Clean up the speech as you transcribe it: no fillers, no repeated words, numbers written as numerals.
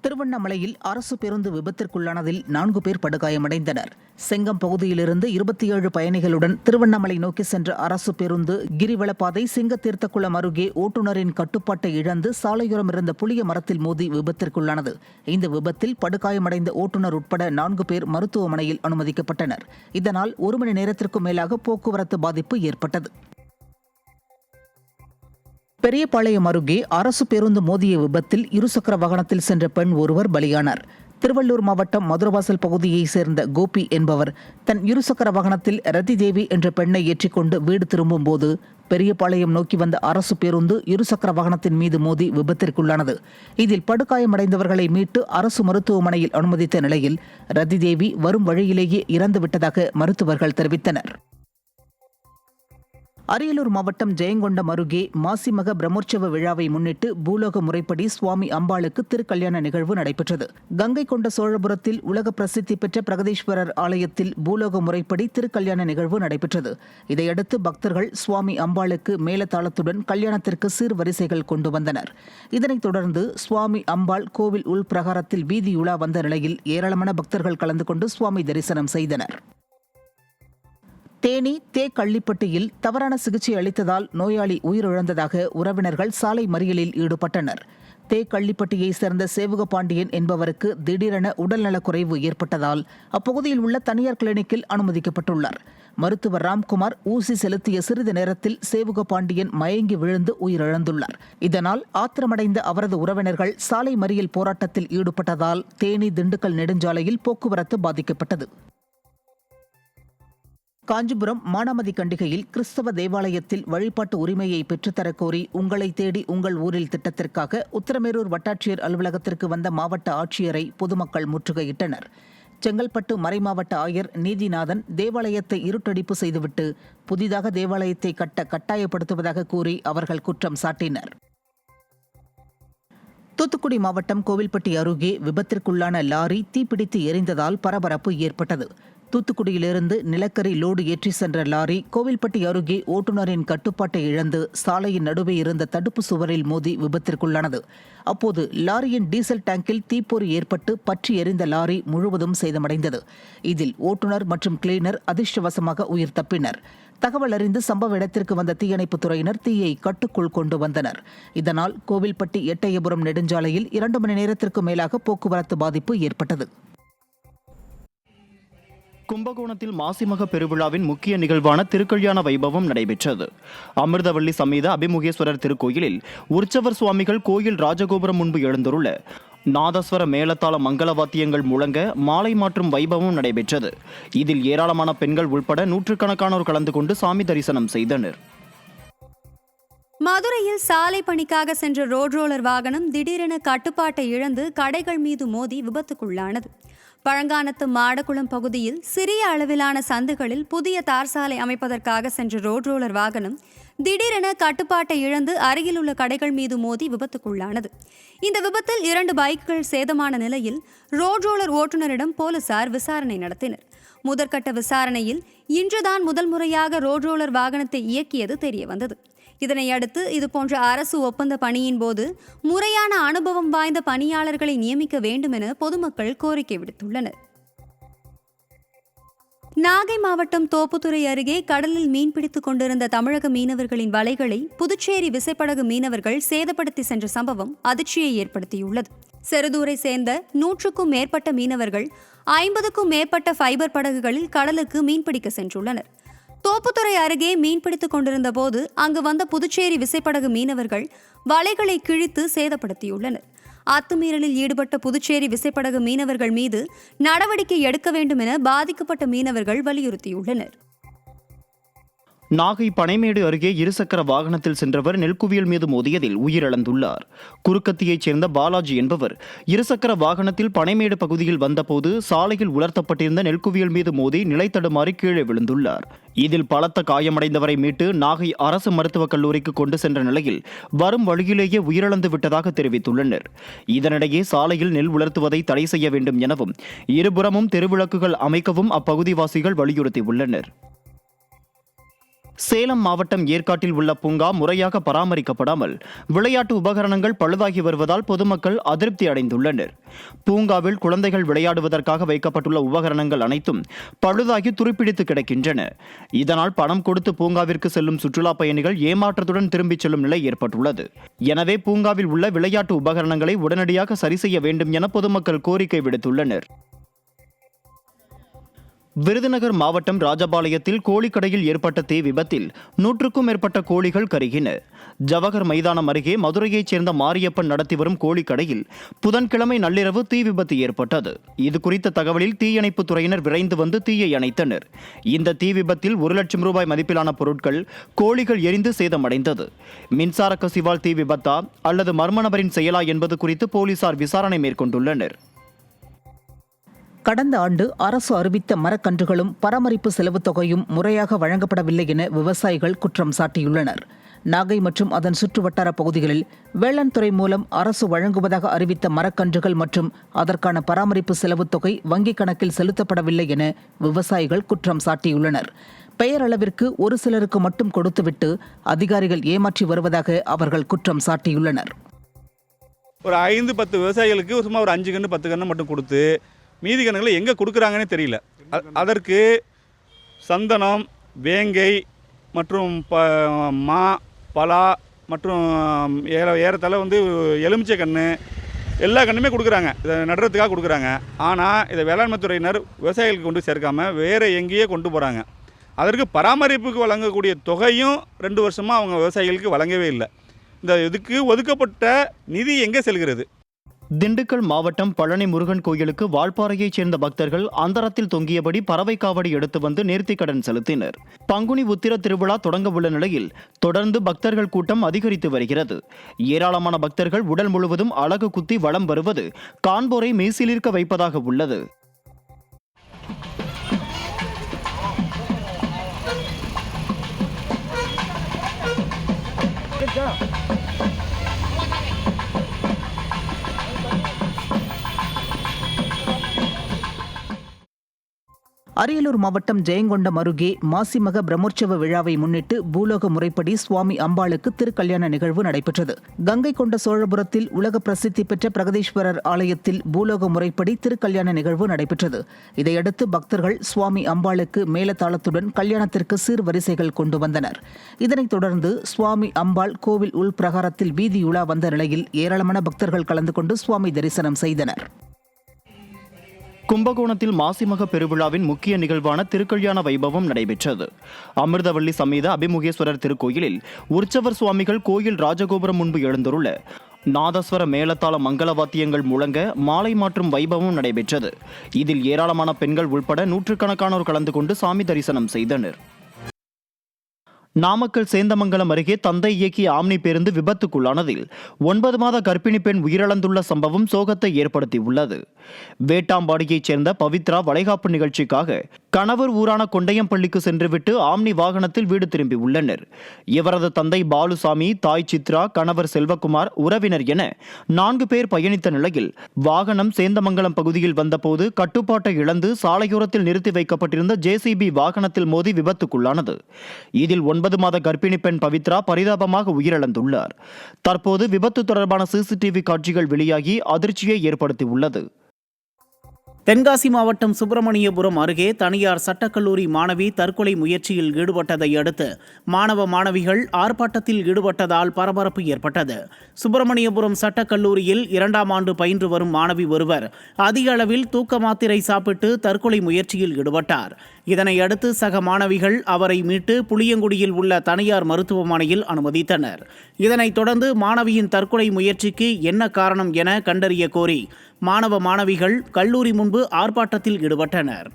திருவண்ணாமலையில் அரசு பேருந்து விபத்திற்குள்ளானதில் 4 பேர் படுகாயமடைந்தனர். செங்கம் பகுதியிலிருந்து 27 பயணிகளுடன் திருவண்ணாமலை நோக்கி சென்ற அரசு பேருந்து கிரிவலப்பாதை சிங்கத்தீர்த்தக்குளம் அருகே ஓட்டுநரின் கட்டுப்பாட்டை இழந்து சாலையோரம் இருந்த புளிய மரத்தில் மோதி விபத்திற்குள்ளானது. இந்த விபத்தில் படுகாயமடைந்த ஓட்டுநர் உட்பட 4 பேர் மருத்துவமனையில் அனுமதிக்கப்பட்டனர். இதனால் 1 மணி நேரத்திற்கும் மேலாக போக்குவரத்து பாதிப்பு ஏற்பட்டது. பெரியபாளையம் அருகே அரசு பேருந்து மோதிய விபத்தில் இருசக்கர வாகனத்தில் சென்ற பெண் ஒருவர் பலியானார். திருவள்ளூர் மாவட்டம் மதுரவாசல் பகுதியைச் சேர்ந்த கோபி என்பவர் தன் இருசக்கர வாகனத்தில் ரதிதேவி என்ற பெண்ணை ஏற்றிக்கொண்டு வீடு திரும்பும் போது பெரியபாளையம் நோக்கி வந்த அரசு பேருந்து இருசக்கர வாகனத்தின் மீது மோதி விபத்திற்குள்ளானது. இதில் படுகாயமடைந்தவர்களை மீட்டு அரசு மருத்துவமனையில் அனுமதித்த நிலையில் ரதிதேவி வரும் வழியிலேயே இறந்துவிட்டதாக மருத்துவர்கள் தெரிவித்தனர். அரியலூர் மாவட்டம் ஜெயங்கொண்டம் அருகே மாசிமக பிரம்மோற்சவ விழாவை முன்னிட்டு பூலோக முறைப்படி சுவாமி அம்பாளுக்கு திருக்கல்யாண நிகழ்வு நடைபெற்றது. கங்கை கொண்ட சோழபுரத்தில் உலக பிரசித்தி பெற்ற பிரகதீஸ்வரர் ஆலயத்தில் பூலோக முறைப்படி திருக்கல்யாண நிகழ்வு நடைபெற்றது. இதையடுத்து பக்தர்கள் சுவாமி அம்பாளுக்கு மேலதாளத்துடன் கல்யாணத்திற்கு சீர்வரிசைகள் கொண்டு வந்தனர். இதனைத் தொடர்ந்து சுவாமி அம்பாள் கோவில் உள் பிரகாரத்தில் வீதியுலா வந்த நிலையில் ஏராளமான பக்தர்கள் கலந்து கொண்டு சுவாமி தரிசனம் செய்தனர். தேனி கள்ளிப்பட்டியில் தவறான சிகிச்சை அளித்ததால் நோயாளி உயிரிழந்ததாக உறவினர்கள் சாலை மறியலில் ஈடுபட்டனர். கள்ளிப்பட்டியைச் சேர்ந்த சேவகபாண்டியன் என்பவருக்கு திடீரென உடல்நலக்குறைவு ஏற்பட்டதால் அப்பகுதியில் உள்ள தனியார் கிளினிக்கில் அனுமதிக்கப்பட்டுள்ளார். மருத்துவர் ராம்குமார் ஊசி செலுத்திய சிறிது நேரத்தில் சேவகபாண்டியன் மயங்கி விழுந்து உயிரிழந்துள்ளார். இதனால் ஆத்திரமடைந்த அவரது உறவினர்கள் சாலை மறியல் போராட்டத்தில் ஈடுபட்டதால் தேனி திண்டுக்கல் நெடுஞ்சாலையில் போக்குவரத்து பாதிக்கப்பட்டது. காஞ்சிபுரம் மானாமதி கண்டிகையில் கிறிஸ்தவ தேவாலயத்தில் வழிபாட்டு உரிமையை பெற்றுத்தரக் கோரி உங்களை தேடி உங்கள் ஊரில் திட்டத்திற்காக உத்தரமேரூர் வட்டாட்சியர் அலுவலகத்திற்கு வந்த மாவட்ட ஆட்சியரை பொதுமக்கள் முற்றுகையிட்டனர். செங்கல்பட்டு மறைமாவட்ட ஆயர் நீதிநாதன் தேவாலயத்தை இருட்டடிப்பு செய்துவிட்டு புதிதாக தேவாலயத்தை கட்ட கட்டாயப்படுத்துவதாக கூறி அவர்கள் குற்றம் சாட்டினர். தூத்துக்குடி மாவட்டம் கோவில்பட்டி அருகே விபத்திற்குள்ளான லாரி தீப்பிடித்து எரிந்ததால் பரபரப்பு ஏற்பட்டது. தூத்துக்குடியிலிருந்து நிலக்கரி லோடு ஏற்றி சென்ற லாரி கோவில்பட்டி அருகே ஓட்டுநரின் கட்டுப்பாட்டை இழந்து சாலையின் நடுவே இருந்த தடுப்பு சுவரில் மோதி விபத்திற்குள்ளானது. அப்போது லாரியின் டீசல் டேங்கில் தீப்பொறி ஏற்பட்டு பற்றி எரிந்த லாரி முழுவதும் சேதமடைந்தது. இதில் ஓட்டுநர் மற்றும் கிளீனர் அதிர்ஷ்டவசமாக உயிர் தப்பினர். தகவல் அறிந்து சம்பவ இடத்திற்கு வந்த தீயணைப்புத் துறையினர் தீயை கட்டுக்குள் கொண்டு வந்தனர். இதனால் கோவில்பட்டி எட்டயபுரம் நெடுஞ்சாலையில் 2 மணி நேரத்திற்கு மேலாக போக்குவரத்து பாதிப்பு ஏற்பட்டது. கும்பகோணத்தில் மாசிமக பெருவிழாவின் முக்கிய நிகழ்வான திருக்கல்யாண வைபவம் நடைபெற்றது. அமிர்தவள்ளி சமேத அபிமுகேஸ்வரர் திருக்கோயிலில் உற்சவர் சுவாமிகள் கோயில் ராஜகோபுரம் முன்பு எழுந்துள்ள நாதஸ்வர மேளதாள மங்கள வாத்தியங்கள் முழங்க மாலை மாற்றும் வைபவம் நடைபெற்றது. இதில் ஏராளமான பெண்கள் உட்பட நூற்றுக்கணக்கானோர் கலந்து கொண்டு சாமி தரிசனம் செய்தனர். மதுரையில் சாலை பணிக்காக சென்ற ரோட் ரோலர் வாகனம் திடீரென கட்டுப்பாட்டை இழந்து கடைகள் மீது மோதி விபத்துக்குள்ளானது. பழங்கானத்து மாடக்குளம் பகுதியில் சிறிய அளவிலான சந்துகளில் புதிய தார் சாலை அமைப்பதற்காக சென்ற ரோட் ரோலர் வாகனம் திடீரென கட்டுப்பாட்டை இழந்து அருகில் உள்ள கடைகள் மீது மோதி விபத்துக்குள்ளானது. இந்த விபத்தில் 2 பைக்குகள் சேதமான நிலையில் ரோட் ரோலர் ஓட்டுநரிடம் போலீசார் விசாரணை நடத்தினர். முதற்கட்ட விசாரணையில் இன்றுதான் முதல் முறையாக ரோட் ரோலர் வாகனத்தை இயக்கியது தெரியவந்தது. இதனையடுத்து இதுபோன்ற அரசு ஒப்பந்த பணியின் போது முறையான அனுபவம் வாய்ந்த பணியாளர்களை நியமிக்க வேண்டும் என பொதுமக்கள் கோரிக்கை விடுத்துள்ளனர். நாகை மாவட்டம் தோப்புத்துறை அருகே கடலில் மீன்பிடித்துக் கொண்டிருந்த தமிழக மீனவர்களின் வலைகளை புதுச்சேரி விசைப்படகு மீனவர்கள் சேதப்படுத்தி சென்ற சம்பவம் அதிர்ச்சியை ஏற்படுத்தியுள்ளது. செருதூரை சேர்ந்த 100க்கும் மேற்பட்ட மீனவர்கள் 50க்கும் மேற்பட்ட ஃபைபர் படகுகளில் கடலுக்கு மீன்பிடிக்க சென்றுள்ளனர். தோப்புத்துறை அருகே மீன்பிடித்துக் கொண்டிருந்த போது அங்கு வந்த புதுச்சேரி விசைப்படகு மீனவர்கள் வலைகளை கிழித்து சேதப்படுத்தியுள்ளனர். அத்துமீறலில் ஈடுபட்ட புதுச்சேரி விசைப்படகு மீனவர்கள் மீது நடவடிக்கை எடுக்க வேண்டும் என பாதிக்கப்பட்ட மீனவர்கள் வலியுறுத்தியுள்ளனர். நாகை பனைமேடு அருகே இருசக்கர வாகனத்தில் சென்றவர் நெல்குவியல் மீது மோதியதில் உயிரிழந்துள்ளார். குறுக்கத்தியைச் சேர்ந்த பாலாஜி என்பவர் இருசக்கர வாகனத்தில் பனைமேடு பகுதியில் வந்தபோது சாலையில் உலர்த்தப்பட்டிருந்த நெல்குவியல் மீது மோதி நிலை தடுமாறி கீழே விழுந்துள்ளார். இதில் பலத்த காயமடைந்தவரை மீட்டு நாகை அரசு மருத்துவக் கல்லூரிக்கு கொண்டு சென்ற நிலையில் வரும் வழியிலேயே உயிரிழந்து விட்டதாக தெரிவித்துள்ளனர். இதனிடையே சாலையில் நெல் உலர்த்துவதை தடை செய்ய வேண்டும் எனவும் இருபுறமும் தெருவிளக்குகள் அமைக்கவும் அப்பகுதிவாசிகள் வலியுறுத்தியுள்ளனர். சேலம் மாவட்டம் ஏற்காட்டில் உள்ள பூங்கா முறையாக பராமரிக்கப்படாமல் விளையாட்டு உபகரணங்கள் பழுதாகி வருவதால் பொதுமக்கள் அதிருப்தி அடைந்துள்ளனர். பூங்காவில் குழந்தைகள் விளையாடுவதற்காக வைக்கப்பட்டுள்ள உபகரணங்கள் அனைத்தும் பழுதாகி துருப்பிடித்து கிடக்கின்றன. இதனால் பணம் கொடுத்து பூங்காவிற்கு செல்லும் சுற்றுலா பயணிகள் ஏமாற்றத்துடன் திரும்பிச் செல்லும் நிலை ஏற்பட்டுள்ளது. எனவே பூங்காவில் உள்ள விளையாட்டு உபகரணங்களை உடனடியாக சரி செய்ய வேண்டும் என பொதுமக்கள் கோரிக்கை விடுத்துள்ளனர். விருதுநகர் மாவட்டம் ராஜபாளையத்தில் கோழிக்கடையில் ஏற்பட்ட தீ விபத்தில் 100க்கும் மேற்பட்ட கோழிகள் கருகின. ஜவஹர் மைதானம் அருகே மதுரையைச் சேர்ந்த மாரியப்பன் நடத்தி வரும் கோழிக்கடையில் புதன்கிழமை நள்ளிரவு தீ விபத்து ஏற்பட்டது. இது குறித்த தகவலில் தீயணைப்புத் துறையினர் விரைந்து வந்து தீயை அணைத்தனர். இந்த தீ விபத்தில் 1 லட்சம் ரூபாய் மதிப்பிலான பொருட்கள், கோழிகள் எரிந்து சேதமடைந்தது. மின்சார கசிவால் தீ விபத்தா அல்லது மர்ம நபரின் செயலா என்பது குறித்து போலீசார் விசாரணை மேற்கொண்டுள்ளனர். கடந்த ஆண்டு அரசு அறிவித்த மரக்கன்றுகளும் பராமரிப்பு செலவுத் தொகையும் முறையாக வழங்கப்படவில்லை என விவசாயிகள் குற்றம் சாட்டியுள்ளனர். நாகை மற்றும் அதன் சுற்றுவட்டார பகுதிகளில் வேளாண் துறை மூலம் அரசு வழங்குவதாக அறிவித்த மரக்கன்றுகள் மற்றும் அதற்கான பராமரிப்பு செலவுத் தொகை வங்கிக் கணக்கில் செலுத்தப்படவில்லை என விவசாயிகள் குற்றம் சாட்டியுள்ளனர். பெயரளவிற்கு ஒரு சிலருக்கு மட்டும் கொடுத்துவிட்டு அதிகாரிகள் ஏமாற்றி வருவதாக அவர்கள் குற்றம் சாட்டியுள்ளனர். ஒரு 5-10 விவசாயிகளுக்கு சும்மா ஒரு 5 கன்று 10 கன்று மட்டும் கொடுத்து மீதி கன்றுகளை எங்கே கொடுக்குறாங்கன்னே தெரியல. அதற்கு சந்தனம், வேங்கை மற்றும் மா, பலா மற்றும் ஏறத்தாழ எலுமிச்சை கன்று எல்லா கன்றுமே கொடுக்குறாங்க. இதை நடுறதுக்காக கொடுக்குறாங்க. ஆனால் இதை வேளாண்மை துறையினர் விவசாயிகளுக்கு கொண்டு சேர்க்காமல் வேறு எங்கேயே கொண்டு போகிறாங்க. அதற்கு பராமரிப்புக்கு வழங்கக்கூடிய தொகையும் 2 வருஷமாக அவங்க விவசாயிகளுக்கு வழங்கவே இல்லை. இதுக்கு ஒதுக்கப்பட்ட நிதி எங்கே செல்கிறது? திண்டுக்கல் மாவட்டம் பழனி முருகன் கோயிலுக்கு வால்பாறையைச் சேர்ந்த பக்தர்கள் அந்தரத்தில் தொங்கியபடி பறவை காவடி எடுத்து வந்து நேர்த்திக்கடன் செலுத்தினர். பங்குனி உத்திர திருவிழா தொடங்க உள்ள நிலையில் தொடர்ந்து பக்தர்கள் கூட்டம் அதிகரித்து வருகிறது. ஏராளமான பக்தர்கள் உடல் முழுவதும் அலகு குத்தி வலம் வருவது காண்போரை மெய்சிலிர்க்க வைப்பதாக உள்ளது. அரியலூர் மாவட்டம் ஜெயங்கொண்டம் அருகே மாசிமக பிரம்மோற்சவ விழாவை முன்னிட்டு பூலோக முறைப்படி சுவாமி அம்பாளுக்கு திருக்கல்யாண நிகழ்வு நடைபெற்றது. கங்கை கொண்ட சோழபுரத்தில் உலக பிரசித்தி பெற்ற பிரகதீஸ்வரர் ஆலயத்தில் பூலோக முறைப்படி திருக்கல்யாண நிகழ்வு நடைபெற்றது. இதையடுத்து பக்தர்கள் சுவாமி அம்பாளுக்கு மேலதாளத்துடன் கல்யாணத்திற்கு சீர்வரிசைகள் கொண்டு வந்தனர். இதனைத் தொடர்ந்து சுவாமி அம்பாள் கோவில் உள் பிரகாரத்தில் வீதியுலா வந்த நிலையில் ஏராளமான பக்தர்கள் கலந்து கொண்டு சுவாமி தரிசனம் செய்தனர். கும்பகோணத்தில் மாசிமக பெருவிழாவின் முக்கிய நிகழ்வான திருக்கல்யாண வைபவம் நடைபெற்றது. அமிர்தவள்ளி சமேத அபிமுகேஸ்வரர் திருக்கோயிலில் உற்சவர் சுவாமிகள் கோயில் ராஜகோபுரம் முன்பு எழுந்துள்ள நாதஸ்வர மேளதாள மங்கள வாத்தியங்கள் முழங்க மாலை மாற்றும் வைபவம் நடைபெற்றது. இதில் ஏராளமான பெண்கள் உள்பட 100கணக்கானோர் கலந்து கொண்டு சாமி தரிசனம் செய்தனர். நாமக்கல் சேந்தமங்கலம் அருகே தந்தை இயக்கிய ஆம்னி பேருந்து விபத்துக்குள்ளானதில் 9 மாத கர்ப்பிணி பெண் உயிரிழந்துள்ள சம்பவம் சோகத்தை ஏற்படுத்தியுள்ளது. வேட்டாம்பாடியைச் சேர்ந்த பவித்ரா வளைகாப்பு நிகழ்ச்சிக்காக கணவர் ஊரான கொண்டையம்பள்ளிக்கு சென்றுவிட்டு ஆம்னி வாகனத்தில் வீடு திரும்பியுள்ளனர். இவரது தந்தை பாலுசாமி, தாய் சித்ரா, கணவர் செல்வகுமார், உறவினர் என 4 பேர் பயணித்த நிலையில் வாகனம் சேந்தமங்கலம் பகுதியில் வந்தபோது கட்டுப்பாட்டை இழந்து சாலையோரத்தில் நிறுத்தி வைக்கப்பட்டிருந்த JCB வாகனத்தில் மோதி விபத்துக்குள்ளானது. இதில் 9 மாத கர்ப்பிணி பெண் பவித்ரா பரிதாபமாக உயிரிழந்துள்ளார். தற்போது விபத்து தொடர்பான CCTV காட்சிகள் வெளியாகி அதிர்ச்சியை ஏற்படுத்தியுள்ளது. தென்காசி மாவட்டம் சுப்பிரமணியபுரம் அருகே தனியார் சட்டக்கல்லூரி மாணவி தற்கொலை முயற்சியில் ஈடுபட்டதை அடுத்து மாணவ மாணவிகள் ஆர்ப்பாட்டத்தில் ஈடுபட்டதால் பரபரப்பு ஏற்பட்டது. சுப்பிரமணியபுரம் சட்டக்கல்லூரியில் 2ஆம் ஆண்டு பயின்று வரும் மாணவி ஒருவர் அதிக அளவில் தூக்க மாத்திரை சாப்பிட்டு தற்கொலை முயற்சியில் ஈடுபட்டார். இதனையடுத்து சக மாணவிகள் அவரை மீட்டு புளியங்குடியில் உள்ள தனியார் மருத்துவமனையில் அனுமதித்தனர். இதனைத் தொடர்ந்து மாணவியின் தற்கொலை முயற்சிக்கு என்ன காரணம் என கண்டறிய கோரி மாணவ மாணவிகள் கல்லூரி முன்பு ஆர்ப்பாட்டத்தில் ஈடுபட்டனர்.